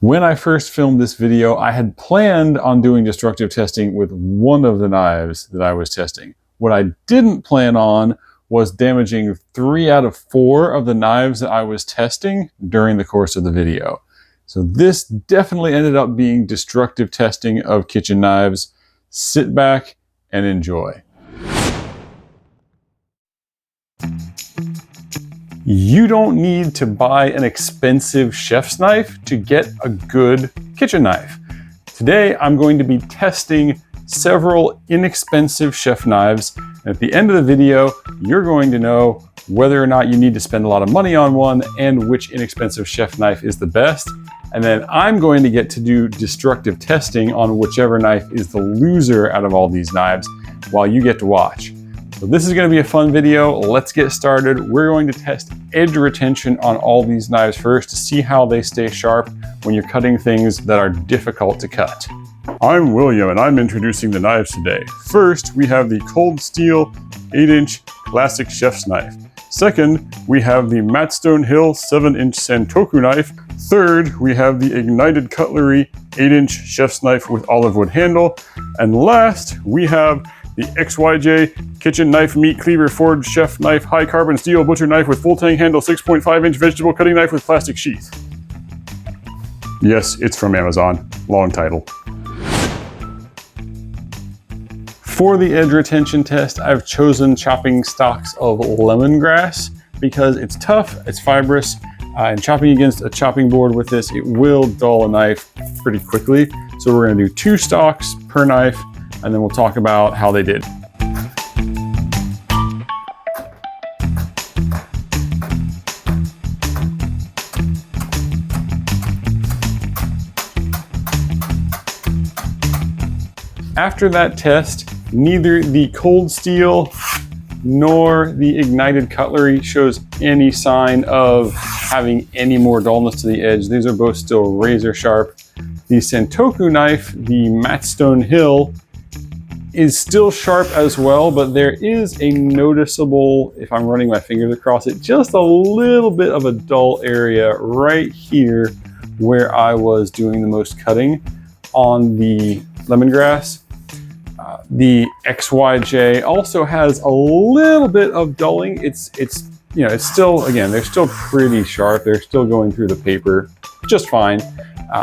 When I first filmed this video, I had planned on doing destructive testing with one of the knives that I was testing. What I didn't plan on was damaging 3 out of 4 of the knives that I was testing during the course of the video. So this definitely ended up being destructive testing of kitchen knives. Sit back and enjoy. You don't need to buy an expensive chef's knife to get a good kitchen knife. Today, I'm going to be testing several inexpensive chef knives. And at the end of the video, you're going to know whether or not you need to spend a lot of money on one and which inexpensive chef knife is the best. And then I'm going to get to do destructive testing on whichever knife is the loser out of all these knives while you get to watch. So this is going to be a fun video. Let's get started. We're going to test edge retention on all these knives first to see how they stay sharp when you're cutting things that are difficult to cut. I'm William and I'm introducing the knives today. First, we have the Cold Steel 8-inch classic chef's knife. Second, we have the Mattstone Hill 7-inch Santoku knife. Third, we have the Ignited Cutlery 8-inch chef's knife with olive wood handle. And last, we have the XYJ Kitchen Knife Meat Cleaver Forged Chef Knife High Carbon Steel Butcher Knife with full tang handle 6.5-inch vegetable cutting knife with plastic sheath. Yes, it's from Amazon. Long title. For the edge retention test, I've chosen chopping stocks of lemongrass because it's tough, it's fibrous, and chopping against a chopping board with this, it will dull a knife pretty quickly. So we're gonna do 2 stocks per knife, and then we'll talk about how they did. After that test, neither the Cold Steel nor the Ignited Cutlery shows any sign of having any more dullness to the edge. These are both still razor sharp. The Santoku knife, the Mattstone Hill, is still sharp as well, but there is a noticeable, if I'm running my fingers across it, just a little bit of a dull area right here where I was doing the most cutting on the lemongrass. The XYJ also has a little bit of dulling. It's still, again, they're still pretty sharp. They're still going through the paper just fine.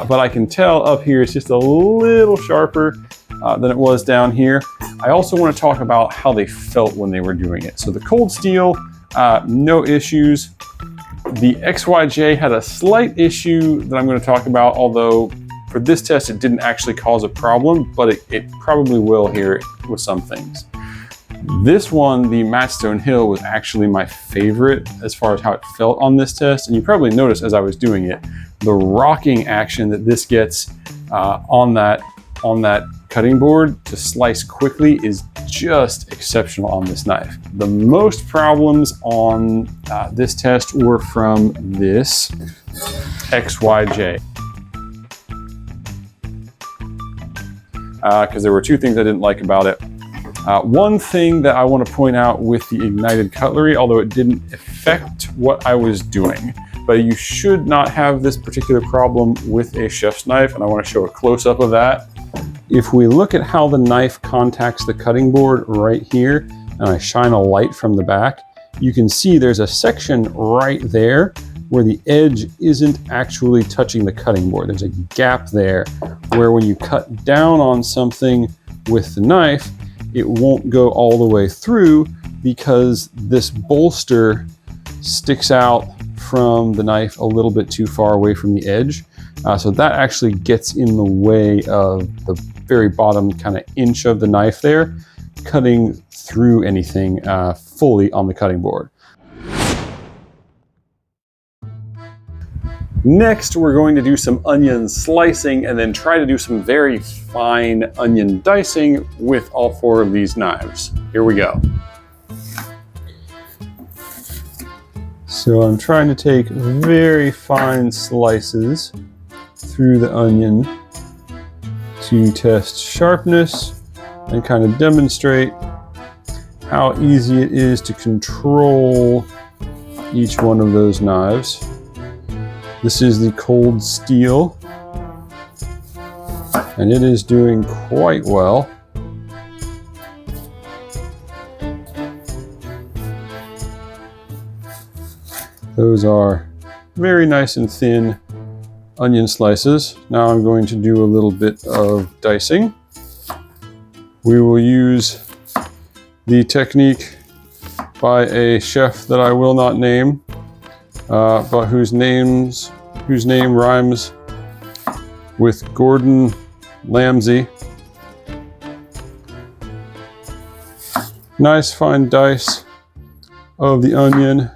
But I can tell up here it's just a little sharper than it was down here. I also want to talk about how they felt when they were doing it. So the Cold Steel, no issues. The XYJ had a slight issue that I'm going to talk about, although for this test it didn't actually cause a problem, but it probably will here with some things. This one, the Mattstone Hill, was actually my favorite as far as how it felt on this test. And you probably noticed as I was doing it, the rocking action that this gets on that cutting board to slice quickly is just exceptional on this knife. The most problems on this test were from this XYJ. Because there were 2 things I didn't like about it. One thing that I want to point out with the Ignited Cutlery, although it didn't affect what I was doing, but you should not have this particular problem with a chef's knife, and I want to show a close-up of that. If we look at how the knife contacts the cutting board right here, and I shine a light from the back, you can see there's a section right there where the edge isn't actually touching the cutting board. There's a gap there where when you cut down on something with the knife, it won't go all the way through because this bolster sticks out from the knife a little bit too far away from the edge. So that actually gets in the way of the very bottom kind of inch of the knife there, cutting through anything fully on the cutting board. Next, we're going to do some onion slicing and then try to do some very fine onion dicing with all 4 of these knives. Here we go. So I'm trying to take very fine slices through the onion to test sharpness and kind of demonstrate how easy it is to control each one of those knives. This is the Cold Steel. and it is doing quite well. Those are very nice and thin onion slices. Now I'm going to do a little bit of dicing. We will use the technique by a chef that I will not name, but whose name rhymes with Gordon Ramsay. Nice fine dice of the onion.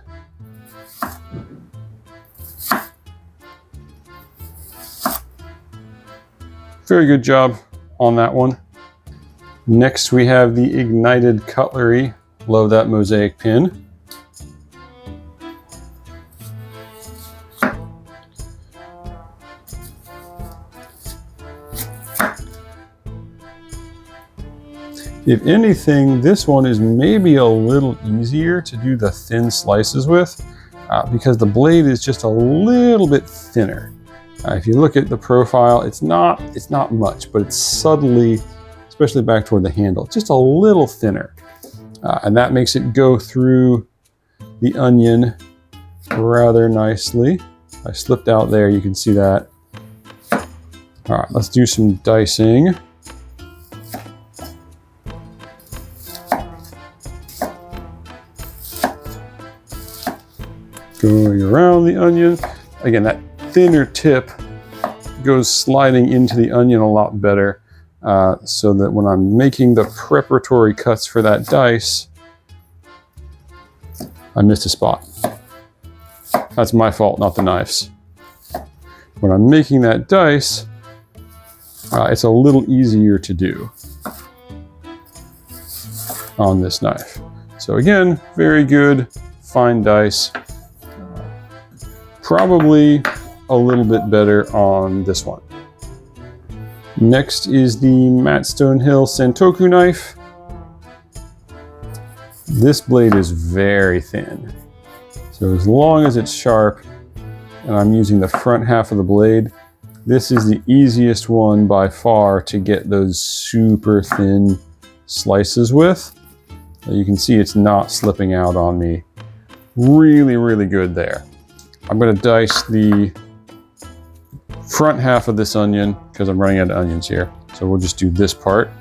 Very good job on that one. Next we have the Ignited Cutlery. Love that mosaic pin. If anything, this one is maybe a little easier to do the thin slices with because the blade is just a little bit thinner. If you look at the profile, it's not much, but it's subtly, especially back toward the handle, just a little thinner. And that makes it go through the onion rather nicely. I slipped out there, you can see that. All right, let's do some dicing. Going around the onion. Again, that thinner tip goes sliding into the onion a lot better, so that when I'm making the preparatory cuts for that dice, I missed a spot. That's my fault, not the knife's. When I'm making that dice, it's a little easier to do on this knife. So again, very good, fine dice. Probably a little bit better on this one. Next is the Matt Stonehill Santoku knife. This blade is very thin. So as long as it's sharp and I'm using the front half of the blade, this is the easiest one by far to get those super thin slices with. You can see it's not slipping out on me. Really, really good there. I'm going to dice the front half of this onion because I'm running out of onions here. So we'll just do this part.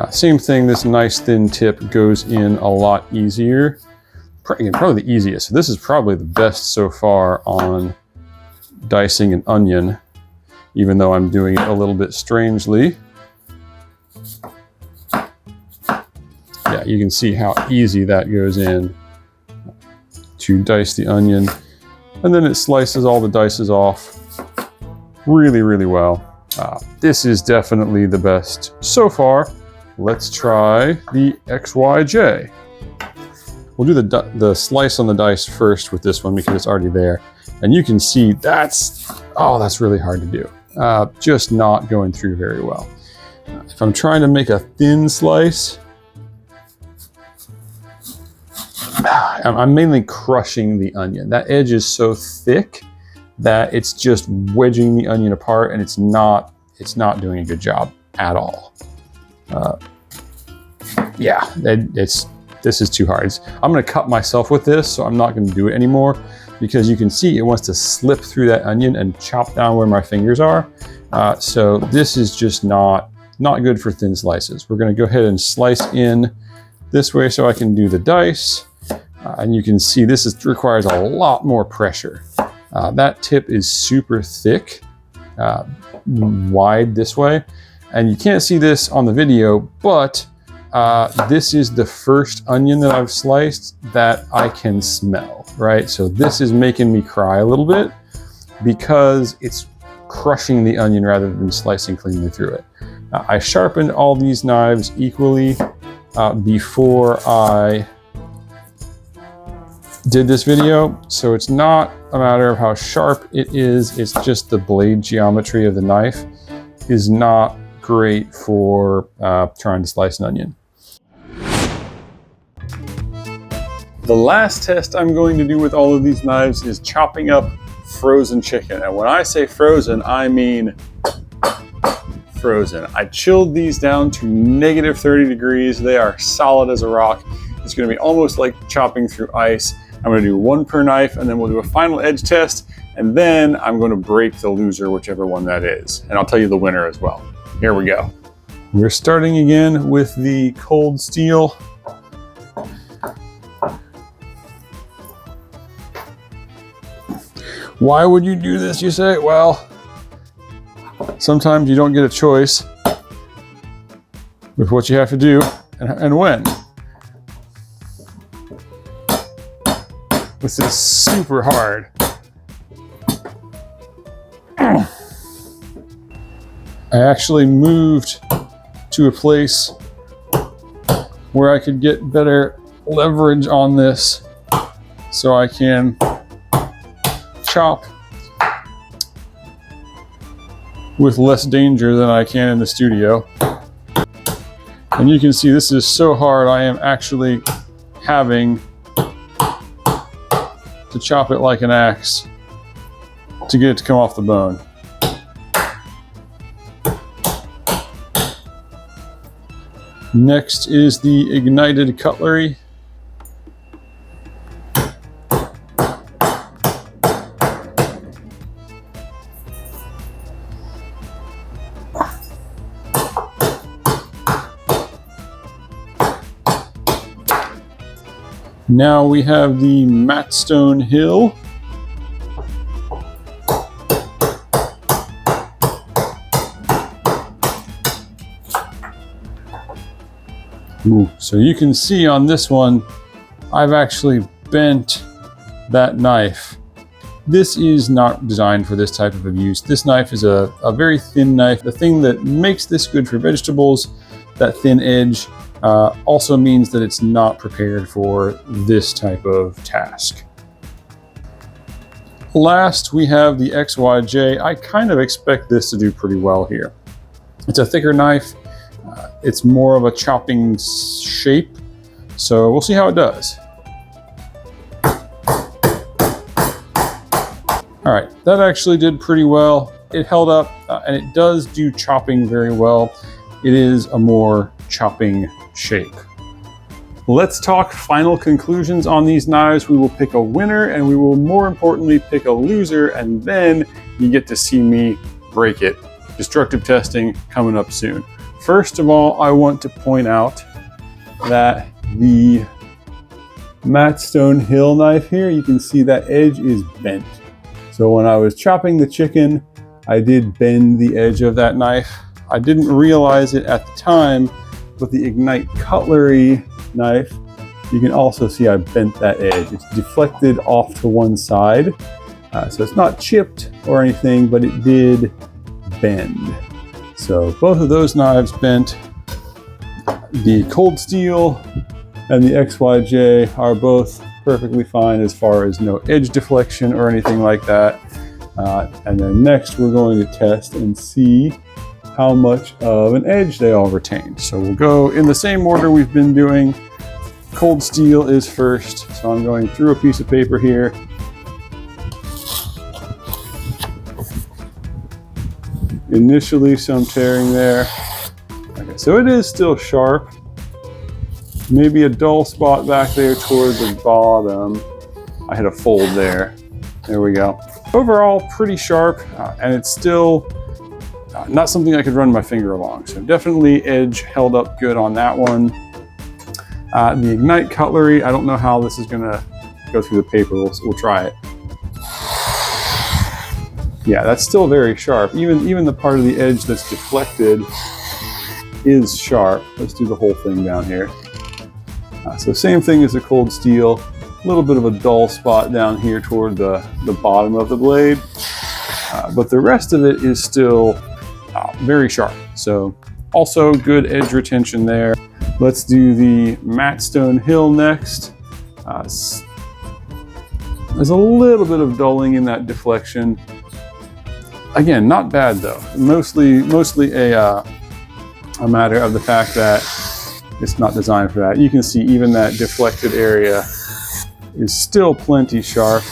Same thing, this nice thin tip goes in a lot easier. Probably the easiest. So this is probably the best so far on dicing an onion, even though I'm doing it a little bit strangely. Yeah, you can see how easy that goes in to dice the onion, and then it slices all the dices off really, really well. This is definitely the best so far. Let's try the XYJ. We'll do the slice on the dice first with this one because it's already there, and you can see that's really hard to do. Just not going through very well. If I'm trying to make a thin slice, I'm mainly crushing the onion. That edge is so thick that it's just wedging the onion apart, and it's not doing a good job at all. Yeah, this is too hard. I'm going to cut myself with this, so I'm not going to do it anymore because you can see it wants to slip through that onion and chop down where my fingers are. So this is just not good for thin slices. We're going to go ahead and slice in this way so I can do the dice. And you can see this requires a lot more pressure. That tip is super thick, wide this way. And you can't see this on the video, but this is the first onion that I've sliced that I can smell, right? So this is making me cry a little bit because it's crushing the onion rather than slicing cleanly through it. I sharpened all these knives equally before I did this video, so it's not a matter of how sharp it is, it's just the blade geometry of the knife is not great for trying to slice an onion. The last test I'm going to do with all of these knives is chopping up frozen chicken. And when I say frozen, I mean frozen. I chilled these down to negative 30 degrees. They are solid as a rock. It's going to be almost like chopping through ice. I'm going to do one per knife, and then we'll do a final edge test, and then I'm going to break the loser, whichever one that is. And I'll tell you the winner as well. Here we go. We're starting again with the cold steel. Why would you do this, you say? Well, sometimes you don't get a choice with what you have to do and when. This is super hard. I actually moved to a place where I could get better leverage on this so I can chop with less danger than I can in the studio. And you can see this is so hard, I am actually having to chop it like an axe to get it to come off the bone. Next is the ignited cutlery. Now we have the Matt Stone Hill. Ooh, so you can see on this one, I've actually bent that knife. This is not designed for this type of use. This knife is a very thin knife. The thing that makes this good for vegetables, that thin edge, also means that it's not prepared for this type of task. Last, we have the XYJ. I kind of expect this to do pretty well here. It's a thicker knife. It's more of a chopping shape, so we'll see how it does. All right, that actually did pretty well. It held up, and it does do chopping very well. It is a more chopping shape. Let's talk final conclusions on these knives. We will pick a winner, and we will more importantly pick a loser, and then you get to see me break it. Destructive testing coming up soon. First of all, I want to point out that the Matt Stone Hill knife here, you can see that edge is bent. So when I was chopping the chicken, I did bend the edge of that knife. I didn't realize it at the time, but the Ignite cutlery knife, you can also see I bent that edge. It's deflected off to one side. So it's not chipped or anything, but it did bend. So both of those knives bent. The cold steel and the XYJ are both perfectly fine as far as no edge deflection or anything like that. And then next we're going to test and see how much of an edge they all retain. So we'll go in the same order we've been doing. Cold steel is first. So I'm going through a piece of paper here. Initially some tearing there. Okay, so it is still sharp. Maybe a dull spot back there toward the bottom. I had a fold there. There we go. Overall, pretty sharp, and it's still not something I could run my finger along. So definitely edge held up good on that one. The Ignite cutlery, I don't know how this is gonna go through the paper. We'll try it. Yeah, that's still very sharp. Even the part of the edge that's deflected is sharp. Let's do the whole thing down here. So same thing as the cold steel, a little bit of a dull spot down here toward the bottom of the blade, but the rest of it is still very sharp. So also good edge retention there. Let's do the Matt Stone Hill next. There's a little bit of dulling in that deflection. Again, not bad though. Mostly a matter of the fact that it's not designed for that. You can see even that deflected area is still plenty sharp.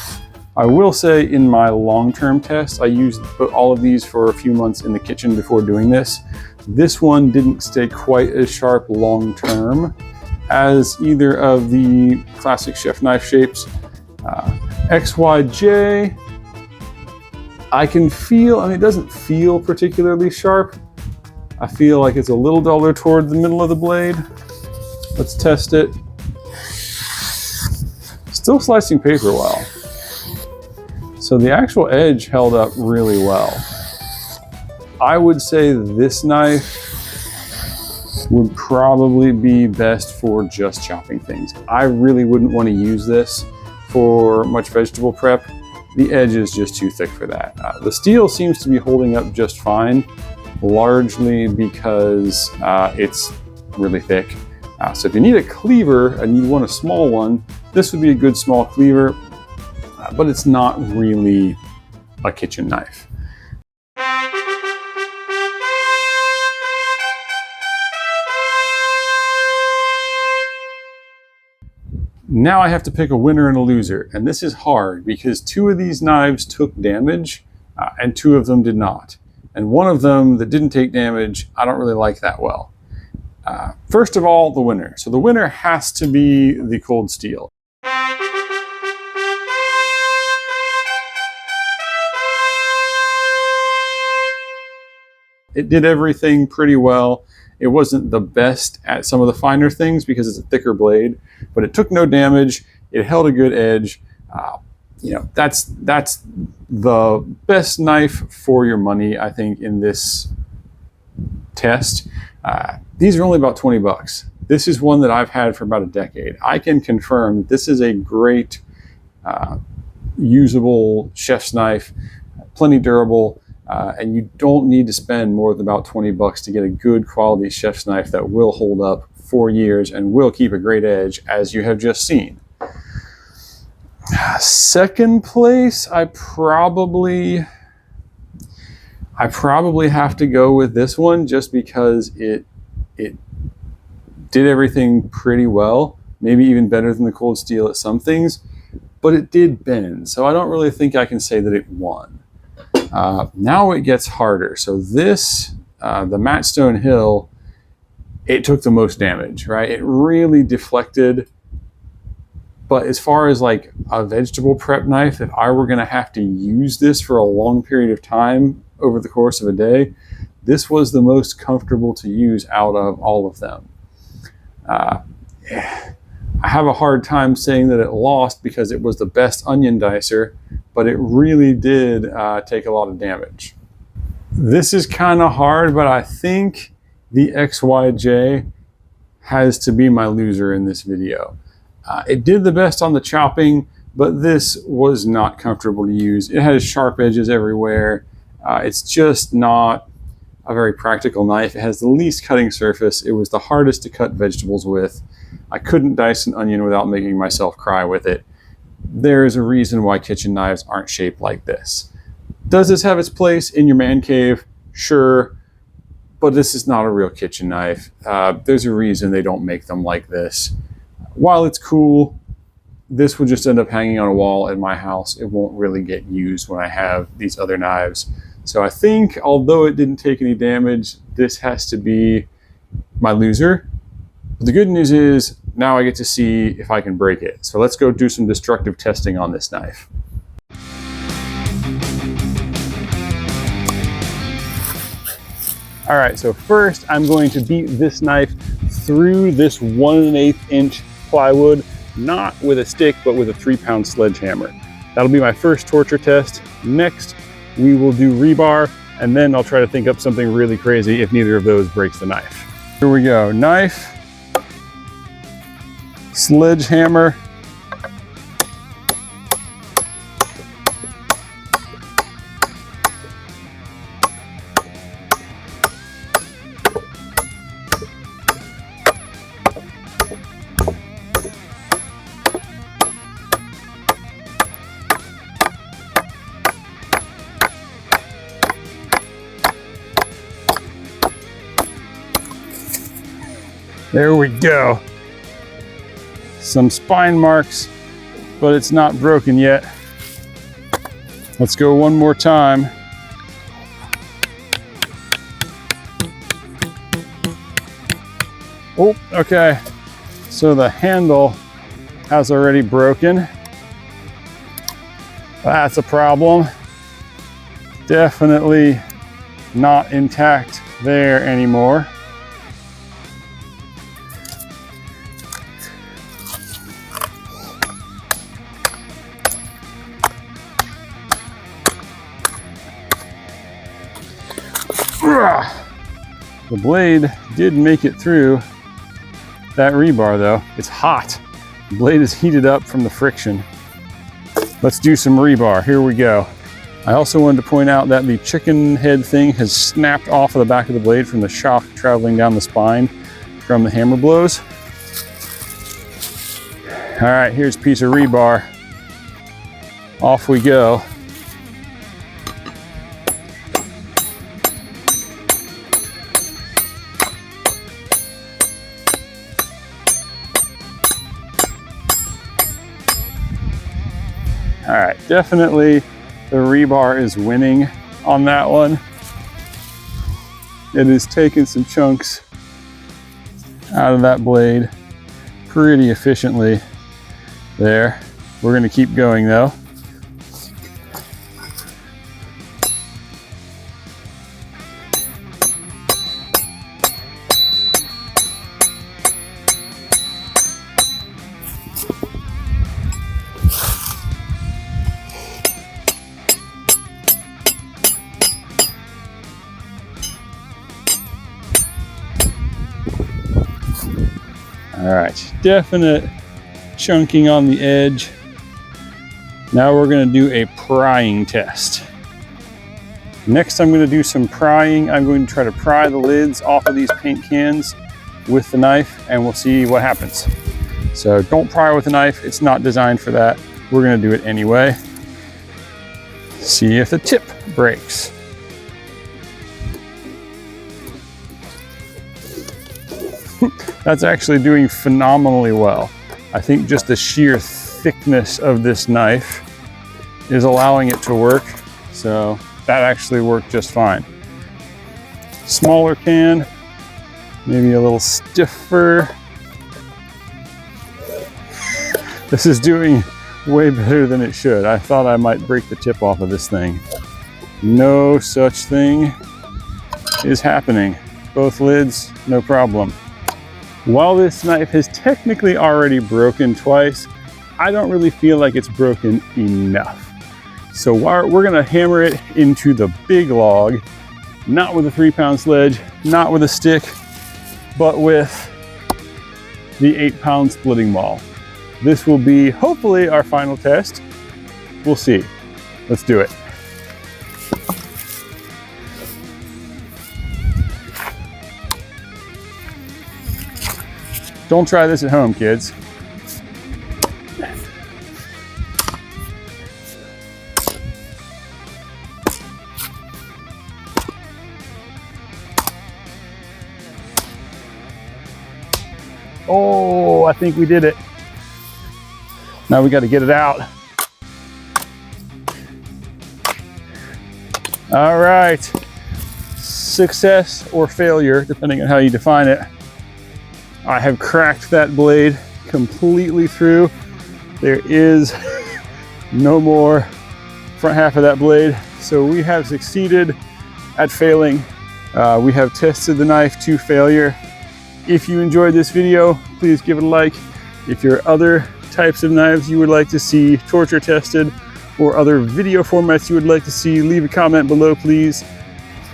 I will say in my long-term test, I used all of these for a few months in the kitchen before doing this. This one didn't stay quite as sharp long-term as either of the classic chef knife shapes. XYJ, I can feel, I mean, it doesn't feel particularly sharp. I feel like it's a little duller toward the middle of the blade. Let's test it. Still slicing paper well. So the actual edge held up really well. I would say this knife would probably be best for just chopping things. I really wouldn't want to use this for much vegetable prep. The edge is just too thick for that. The steel seems to be holding up just fine, largely because it's really thick. So if you need a cleaver and you want a small one, this would be a good small cleaver, but it's not really a kitchen knife. Now I have to pick a winner and a loser, and this is hard because two of these knives took damage and two of them did not. And one of them that didn't take damage, I don't really like that well. First of all, the winner. So the winner has to be the Cold Steel. It did everything pretty well. It wasn't the best at some of the finer things because it's a thicker blade, but it took no damage. It held a good edge. You know, that's the best knife for your money, I think, in this test. These are only about 20 bucks. This is one that I've had for about a decade. I can confirm this is a great usable chef's knife, plenty durable. And you don't need to spend more than about 20 bucks to get a good quality chef's knife that will hold up for years and will keep a great edge, as you have just seen. Second place, I probably have to go with this one just because it did everything pretty well, maybe even better than the Cold Steel at some things, but it did bend. So I don't really think I can say that it won. Now it gets harder. So this, the Matt Stone Hill, it took the most damage, right? It really deflected. But as far as like a vegetable prep knife, if I were gonna have to use this for a long period of time over the course of a day, this was the most comfortable to use out of all of them. I have a hard time saying that it lost because it was the best onion dicer, but it really did take a lot of damage. This is kind of hard, but I think the XYJ has to be my loser in this video. It did the best on the chopping, but this was not comfortable to use. It has sharp edges everywhere. It's just not a very practical knife. It has the least cutting surface. It was the hardest to cut vegetables with. I couldn't dice an onion without making myself cry with it. There is a reason why kitchen knives aren't shaped like this. Does this have its place in your man cave? Sure, but this is not a real kitchen knife. There's a reason they don't make them like this. While it's cool, this will just end up hanging on a wall at my house. It won't really get used when I have these other knives. So I think, although it didn't take any damage, this has to be my loser. But the good news is, now I get to see if I can break it. So let's go do some destructive testing on this knife. All right, so first I'm going to beat this knife through this 1 1/8 inch plywood, not with a stick, but with a 3-pound sledgehammer. That'll be my first torture test. Next, we will do rebar, and then I'll try to think up something really crazy if neither of those breaks the knife. Here we go, knife, sledgehammer, there we go. Some spine marks, but it's not broken yet. Let's go one more time. Oh, okay. So the handle has already broken. That's a problem. Definitely not intact there anymore. The blade did make it through that rebar though. It's hot. The blade is heated up from the friction. Let's do some rebar. Here we go. I also wanted to point out that the chicken head thing has snapped off of the back of the blade from the shock traveling down the spine from the hammer blows. All right, here's a piece of rebar. Off we go. All right, definitely the rebar is winning on that one. It is taking some chunks out of that blade pretty efficiently there. We're gonna keep going though. All right, definite chunking on the edge. Now we're gonna do a prying test. Next, I'm gonna do some prying. I'm going to try to pry the lids off of these paint cans with the knife and we'll see what happens. So don't pry with a knife, it's not designed for that. We're gonna do it anyway. See if the tip breaks. That's actually doing phenomenally well. I think just the sheer thickness of this knife is allowing it to work. So that actually worked just fine. Smaller can, maybe a little stiffer. This is doing way better than it should. I thought I might break the tip off of this thing. No such thing is happening. Both lids, no problem. While this knife has technically already broken twice, I don't really feel like it's broken enough. So we're gonna hammer it into the big log, not with a 3-pound sledge, not with a stick, but with the 8-pound splitting maul. This will be hopefully our final test. We'll see. Let's do it. Don't try this at home, kids. Oh, I think we did it. Now we got to get it out. All right. Success or failure, depending on how you define it. I have cracked that blade completely through. There is no more front half of that blade. So we have succeeded at failing. We have tested the knife to failure. If you enjoyed this video, please give it a like. If there are other types of knives you would like to see torture tested or other video formats you would like to see, leave a comment below, please.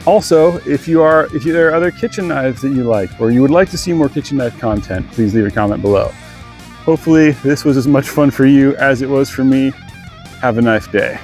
Also, if there are other kitchen knives that you like or you would like to see more kitchen knife content, please leave a comment below. Hopefully this was as much fun for you as it was for me. Have a nice day.